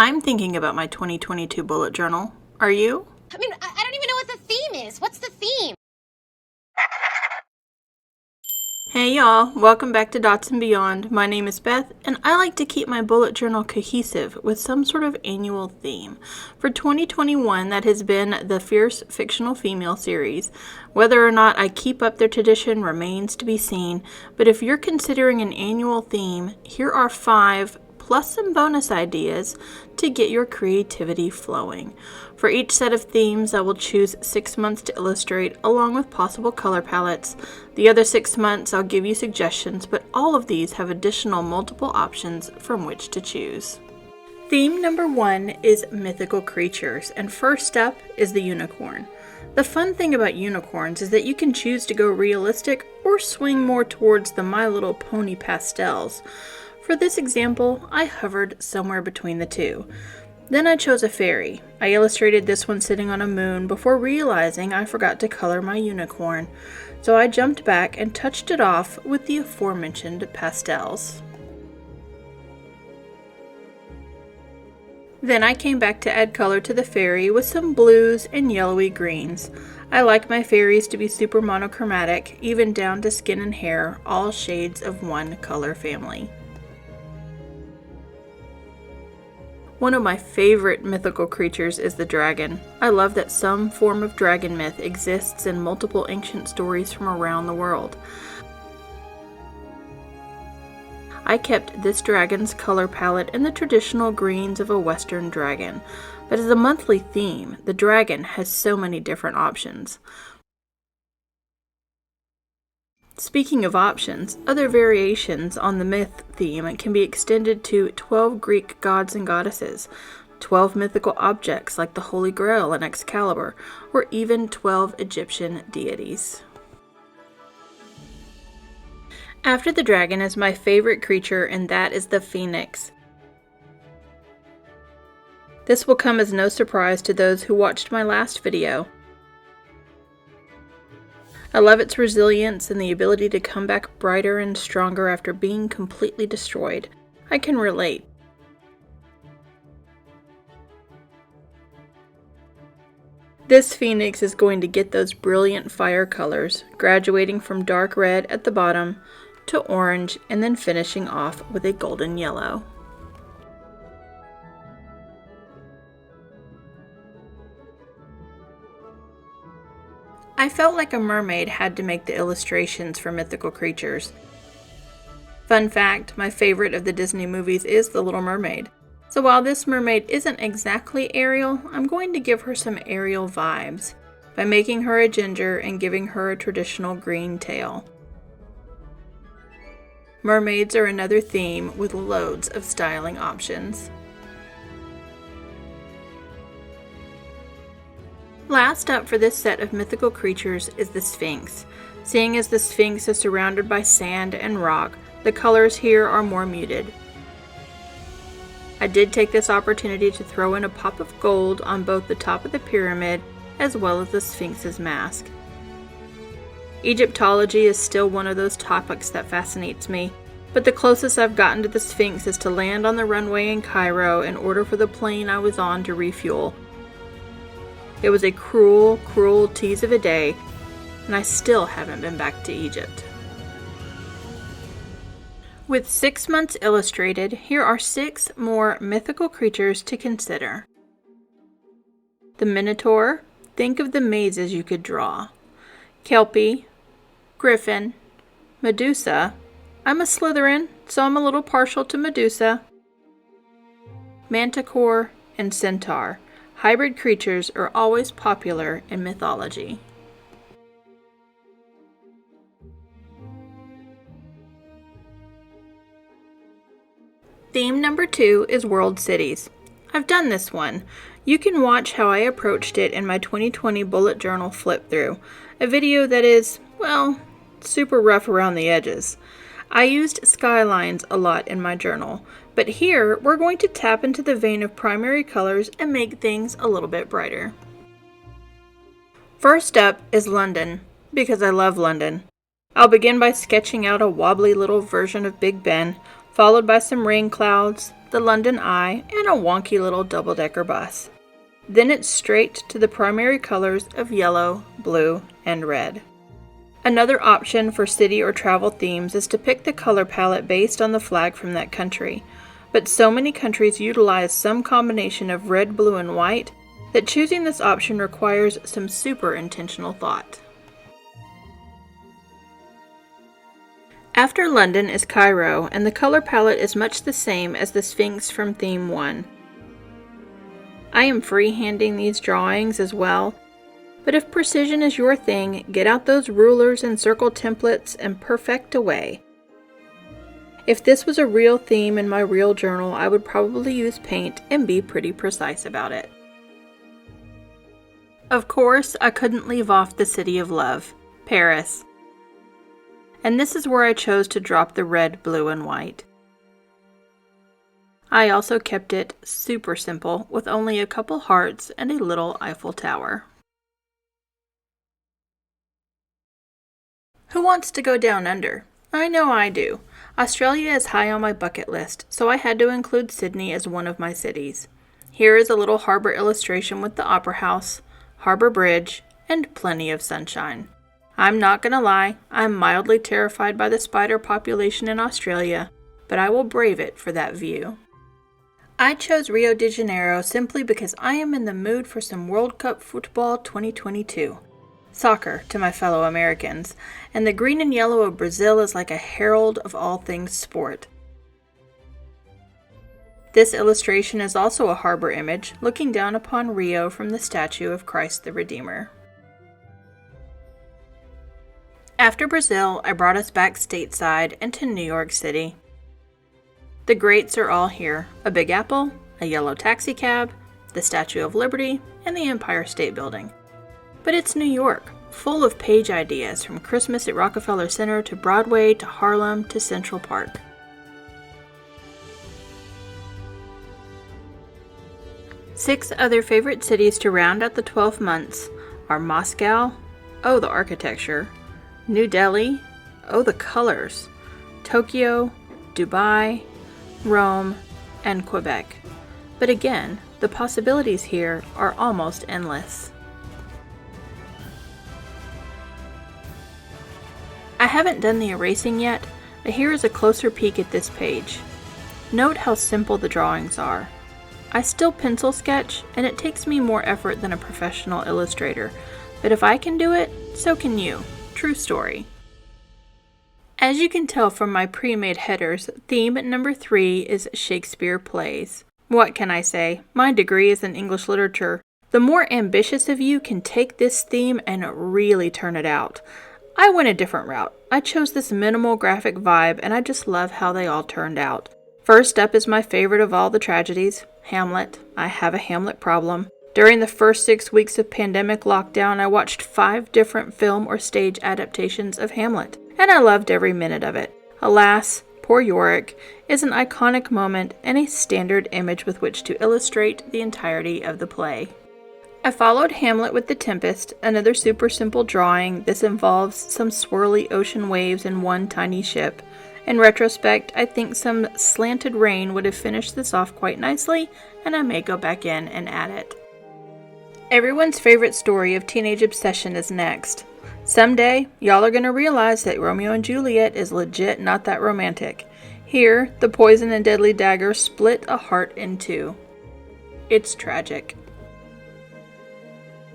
I'm thinking about my 2022 bullet journal. Are you? I don't even know what the theme is. What's the theme? Hey y'all, welcome back to Dots and Beyond. My name is Beth, and I like to keep my bullet journal cohesive with some sort of annual theme. For 2021, that has been the Fierce Fictional Female series. Whether or not I keep up their tradition remains to be seen, but if you're considering an annual theme, here are 5 plus some bonus ideas to get your creativity flowing. For each set of themes, I will choose 6 months to illustrate, along with possible color palettes. The other 6 months, I'll give you suggestions, but all of these have additional multiple options from which to choose. Theme number 1 is mythical creatures, and first up is the unicorn. The fun thing about unicorns is that you can choose to go realistic or swing more towards the My Little Pony pastels. For this example, I hovered somewhere between the two. Then I chose a fairy. I illustrated this one sitting on a moon before realizing I forgot to color my unicorn, so I jumped back and touched it off with the aforementioned pastels. Then I came back to add color to the fairy with some blues and yellowy greens. I like my fairies to be super monochromatic, even down to skin and hair, all shades of one color family. One of my favorite mythical creatures is the dragon. I love that some form of dragon myth exists in multiple ancient stories from around the world. I kept this dragon's color palette in the traditional greens of a Western dragon, but as a monthly theme, the dragon has so many different options. Speaking of options, other variations on the myth theme can be extended to 12 Greek gods and goddesses, 12 mythical objects like the Holy Grail and Excalibur, or even 12 Egyptian deities. After the dragon is my favorite creature, and that is the phoenix. This will come as no surprise to those who watched my last video. I love its resilience and the ability to come back brighter and stronger after being completely destroyed. I can relate. This phoenix is going to get those brilliant fire colors, graduating from dark red at the bottom to orange and then finishing off with a golden yellow. I felt like a mermaid had to make the illustrations for mythical creatures. Fun fact, my favorite of the Disney movies is The Little Mermaid. So while this mermaid isn't exactly Ariel, I'm going to give her some Ariel vibes by making her a ginger and giving her a traditional green tail. Mermaids are another theme with loads of styling options. Last up for this set of mythical creatures is the Sphinx. Seeing as the Sphinx is surrounded by sand and rock, the colors here are more muted. I did take this opportunity to throw in a pop of gold on both the top of the pyramid as well as the Sphinx's mask. Egyptology is still one of those topics that fascinates me, but the closest I've gotten to the Sphinx is to land on the runway in Cairo in order for the plane I was on to refuel. It was a cruel, cruel tease of a day, and I still haven't been back to Egypt. With 6 months illustrated, here are 6 more mythical creatures to consider. The Minotaur, think of the mazes you could draw. Kelpie, Griffin, Medusa, I'm a Slytherin, so I'm a little partial to Medusa. Manticore, and Centaur. Hybrid creatures are always popular in mythology. Theme number 2 is world cities. I've done this one. You can watch how I approached it in my 2020 bullet journal flip through, a video that is, well, super rough around the edges. I used skylines a lot in my journal, but here we're going to tap into the vein of primary colors and make things a little bit brighter. First up is London, because I love London. I'll begin by sketching out a wobbly little version of Big Ben, followed by some rain clouds, the London Eye, and a wonky little double-decker bus. Then it's straight to the primary colors of yellow, blue, and red. Another option for city or travel themes is to pick the color palette based on the flag from that country, but so many countries utilize some combination of red, blue, and white that choosing this option requires some super intentional thought. After London is Cairo, and the color palette is much the same as the Sphinx from Theme 1. I am freehanding these drawings as well, but if precision is your thing, get out those rulers and circle templates and perfect away. If this was a real theme in my real journal, I would probably use paint and be pretty precise about it. Of course, I couldn't leave off the city of love, Paris. And this is where I chose to drop the red, blue, and white. I also kept it super simple with only a couple hearts and a little Eiffel Tower. Who wants to go down under? I know I do. Australia is high on my bucket list, so I had to include Sydney as one of my cities. Here is a little harbor illustration with the Opera House, Harbour Bridge, and plenty of sunshine. I'm not gonna lie, I'm mildly terrified by the spider population in Australia, but I will brave it for that view. I chose Rio de Janeiro simply because I am in the mood for some World Cup football 2022. Soccer, to my fellow Americans, and the green and yellow of Brazil is like a herald of all things sport. This illustration is also a harbor image, looking down upon Rio from the statue of Christ the Redeemer. After Brazil, I brought us back stateside and to New York City. The greats are all here: a Big Apple, a yellow taxicab, the Statue of Liberty, and the Empire State Building. But it's New York, full of page ideas from Christmas at Rockefeller Center to Broadway to Harlem to Central Park. Six other favorite cities to round out the 12 months are Moscow, oh the architecture, New Delhi, oh the colors, Tokyo, Dubai, Rome, and Quebec. But again, the possibilities here are almost endless. I haven't done the erasing yet, but here is a closer peek at this page. Note how simple the drawings are. I still pencil sketch, and it takes me more effort than a professional illustrator, but if I can do it, so can you. True story. As you can tell from my pre-made headers, theme number 3 is Shakespeare plays. What can I say? My degree is in English literature. The more ambitious of you can take this theme and really turn it out. I went a different route. I chose this minimal graphic vibe, and I just love how they all turned out. First up is my favorite of all the tragedies, Hamlet. I have a Hamlet problem. During the first 6 weeks of pandemic lockdown, I watched 5 different film or stage adaptations of Hamlet, and I loved every minute of it. Alas, poor Yorick is an iconic moment and a standard image with which to illustrate the entirety of the play. I followed Hamlet with The Tempest, another super simple drawing. This involves some swirly ocean waves in one tiny ship. In retrospect, I think some slanted rain would have finished this off quite nicely, and I may go back in and add it. Everyone's favorite story of teenage obsession is next. Someday, y'all are gonna realize that Romeo and Juliet is legit not that romantic. Here, the poison and deadly dagger split a heart in two. It's tragic.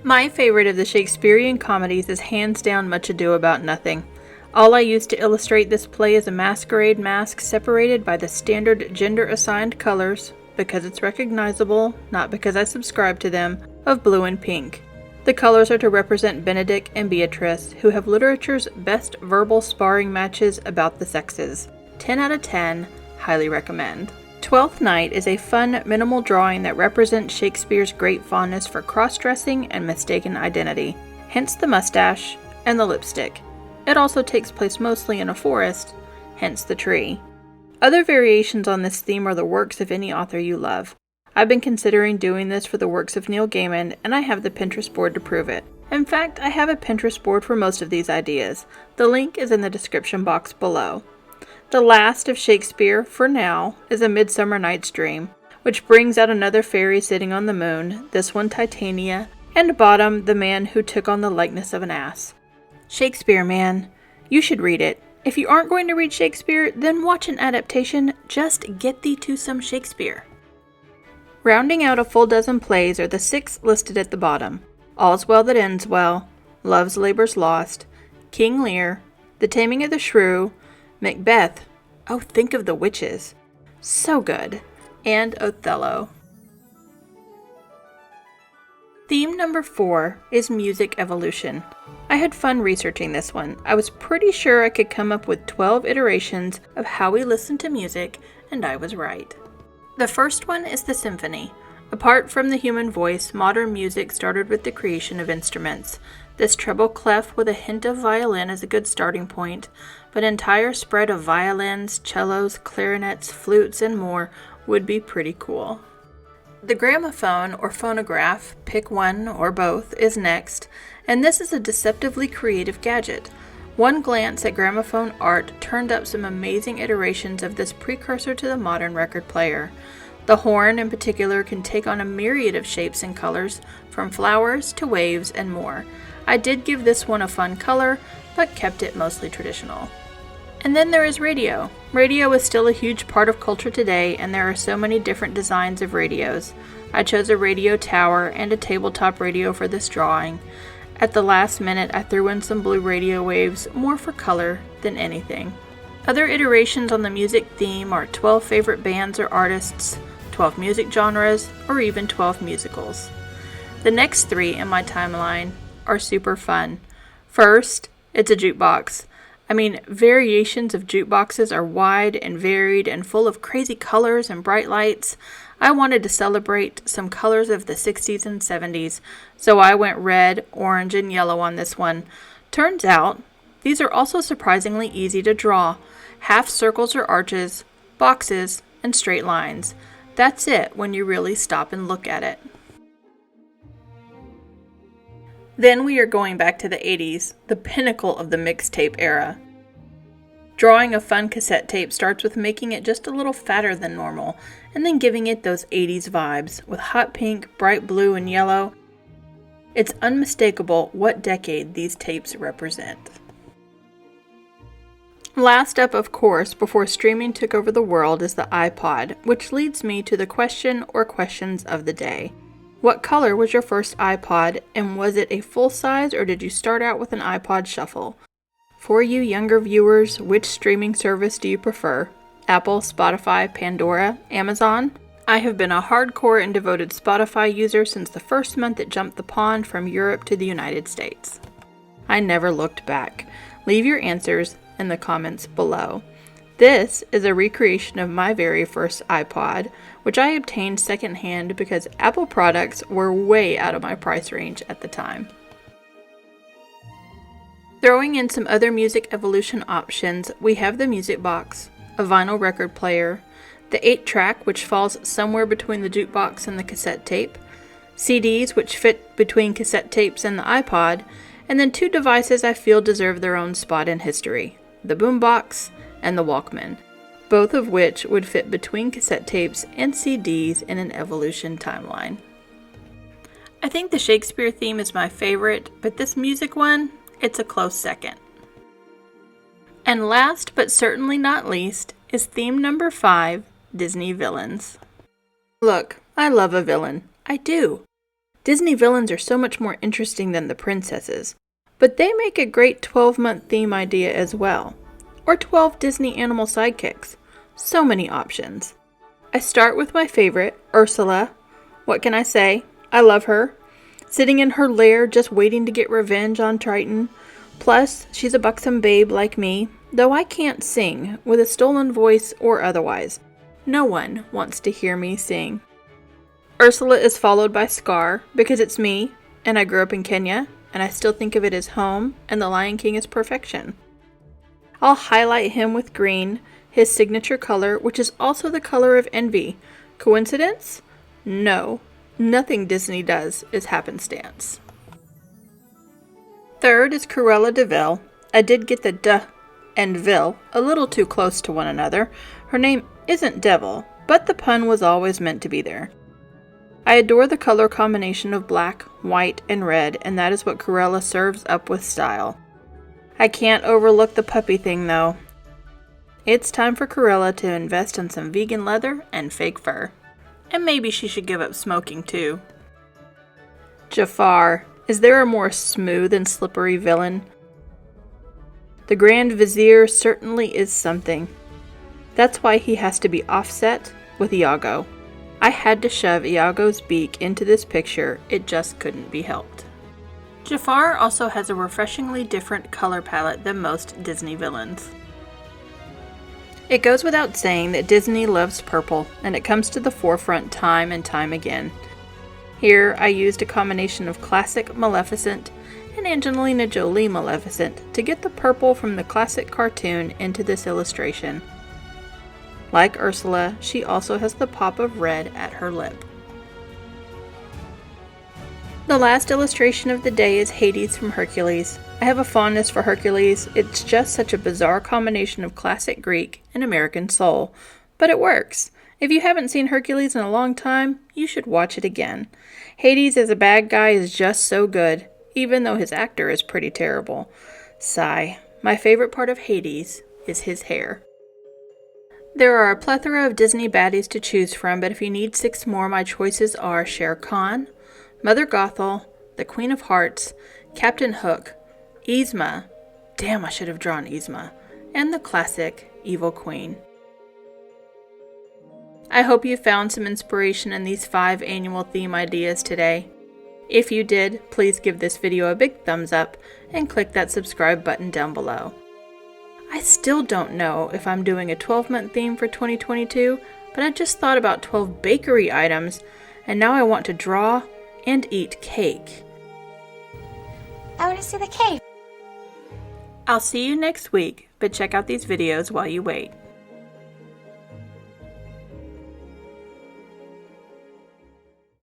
My favorite of the Shakespearean comedies is hands down Much Ado About Nothing. All I used to illustrate this play is a masquerade mask separated by the standard gender-assigned colors, because it's recognizable, not because I subscribe to them, of blue and pink. The colors are to represent Benedict and Beatrice, who have literature's best verbal sparring matches about the sexes. 10 out of 10, highly recommend. Twelfth Night is a fun, minimal drawing that represents Shakespeare's great fondness for cross-dressing and mistaken identity, hence the mustache and the lipstick. It also takes place mostly in a forest, hence the tree. Other variations on this theme are the works of any author you love. I've been considering doing this for the works of Neil Gaiman, and I have the Pinterest board to prove it. In fact, I have a Pinterest board for most of these ideas. The link is in the description box below. The last of Shakespeare, for now, is A Midsummer Night's Dream, which brings out another fairy sitting on the moon, this one Titania, and bottom, the man who took on the likeness of an ass. Shakespeare, man. You should read it. If you aren't going to read Shakespeare, then watch an adaptation. Just get thee to some Shakespeare. Rounding out a full dozen plays are the 6 listed at the bottom. All's Well That Ends Well, Love's Labour's Lost, King Lear, The Taming of the Shrew, Macbeth, oh, think of the witches, so good, and Othello. Theme number 4 is Music Evolution. I had fun researching this one. I was pretty sure I could come up with 12 iterations of how we listen to music, and I was right. The first one is the symphony. Apart from the human voice, modern music started with the creation of instruments. This treble clef with a hint of violin is a good starting point, but an entire spread of violins, cellos, clarinets, flutes, and more would be pretty cool. The gramophone or phonograph, pick one or both, is next, and this is a deceptively creative gadget. One glance at gramophone art turned up some amazing iterations of this precursor to the modern record player. The horn in particular can take on a myriad of shapes and colors, from flowers to waves and more. I did give this one a fun color, but kept it mostly traditional. And then there is radio. Radio is still a huge part of culture today, and there are so many different designs of radios. I chose a radio tower and a tabletop radio for this drawing. At the last minute, I threw in some blue radio waves, more for color than anything. Other iterations on the music theme are 12 favorite bands or artists, 12 music genres, or even 12 musicals. The next 3 in my timeline are super fun. First, it's a jukebox. I mean, variations of jukeboxes are wide and varied and full of crazy colors and bright lights. I wanted to celebrate some colors of the 60s and 70s, so I went red, orange, and yellow on this one. Turns out, these are also surprisingly easy to draw. Half circles or arches, boxes, and straight lines. That's it when you really stop and look at it. Then we are going back to the 80s, the pinnacle of the mixtape era. Drawing a fun cassette tape starts with making it just a little fatter than normal, and then giving it those 80s vibes with hot pink, bright blue, and yellow. It's unmistakable what decade these tapes represent. Last up, of course, before streaming took over the world is the iPod, which leads me to the question or questions of the day. What color was your first iPod, and was it a full size or did you start out with an iPod Shuffle? For you younger viewers, which streaming service do you prefer? Apple, Spotify, Pandora, Amazon? I have been a hardcore and devoted Spotify user since the first month it jumped the pond from Europe to the United States. I never looked back. Leave your answers in the comments below. This is a recreation of my very first iPod, which I obtained secondhand because Apple products were way out of my price range at the time. Throwing in some other music evolution options, we have the music box, a vinyl record player, the 8-track which falls somewhere between the jukebox and the cassette tape, CDs which fit between cassette tapes and the iPod, and then 2 devices I feel deserve their own spot in history, the boombox and the Walkman, both of which would fit between cassette tapes and CDs in an evolution timeline. I think the Shakespeare theme is my favorite, but this music one, it's a close second. And last but certainly not least is theme number 5, Disney villains. Look, I love a villain. I do. Disney villains are so much more interesting than the princesses, but they make a great 12-month theme idea as well. Or 12 Disney animal sidekicks. So many options. I start with my favorite, Ursula. What can I say? I love her. Sitting in her lair just waiting to get revenge on Triton. Plus, she's a buxom babe like me, though I can't sing, with a stolen voice or otherwise. No one wants to hear me sing. Ursula is followed by Scar, because it's me, and I grew up in Kenya, and I still think of it as home, and the Lion King is perfection. I'll highlight him with green, his signature color, which is also the color of envy. Coincidence? No. Nothing Disney does is happenstance. Third is Cruella de Vil. I did get the and Vil a little too close to one another. Her name isn't Devil, but the pun was always meant to be there. I adore the color combination of black, white, and red, and that is what Crayola serves up with style. I can't overlook the puppy thing though. It's time for Crayola to invest in some vegan leather and fake fur. And maybe she should give up smoking too. Jafar. Is there a more smooth and slippery villain? The Grand Vizier certainly is something. That's why he has to be offset with Iago. I had to shove Iago's beak into this picture, it just couldn't be helped. Jafar also has a refreshingly different color palette than most Disney villains. It goes without saying that Disney loves purple, and it comes to the forefront time and time again. Here, I used a combination of classic Maleficent and Angelina Jolie Maleficent to get the purple from the classic cartoon into this illustration. Like Ursula, she also has the pop of red at her lip. The last illustration of the day is Hades from Hercules. I have a fondness for Hercules. It's just such a bizarre combination of classic Greek and American soul, but it works. If you haven't seen Hercules in a long time, you should watch it again. Hades as a bad guy is just so good, even though his actor is pretty terrible. Sigh. My favorite part of Hades is his hair. There are a plethora of Disney baddies to choose from, but if you need 6 more, my choices are Shere Khan, Mother Gothel, the Queen of Hearts, Captain Hook, Yzma, damn I should have drawn Yzma, and the classic Evil Queen. I hope you found some inspiration in these 5 annual theme ideas today. If you did, please give this video a big thumbs up and click that subscribe button down below. I still don't know if I'm doing a 12-month theme for 2022, but I just thought about 12 bakery items, and now I want to draw and eat cake. I want to see the cake. I'll see you next week, but check out these videos while you wait.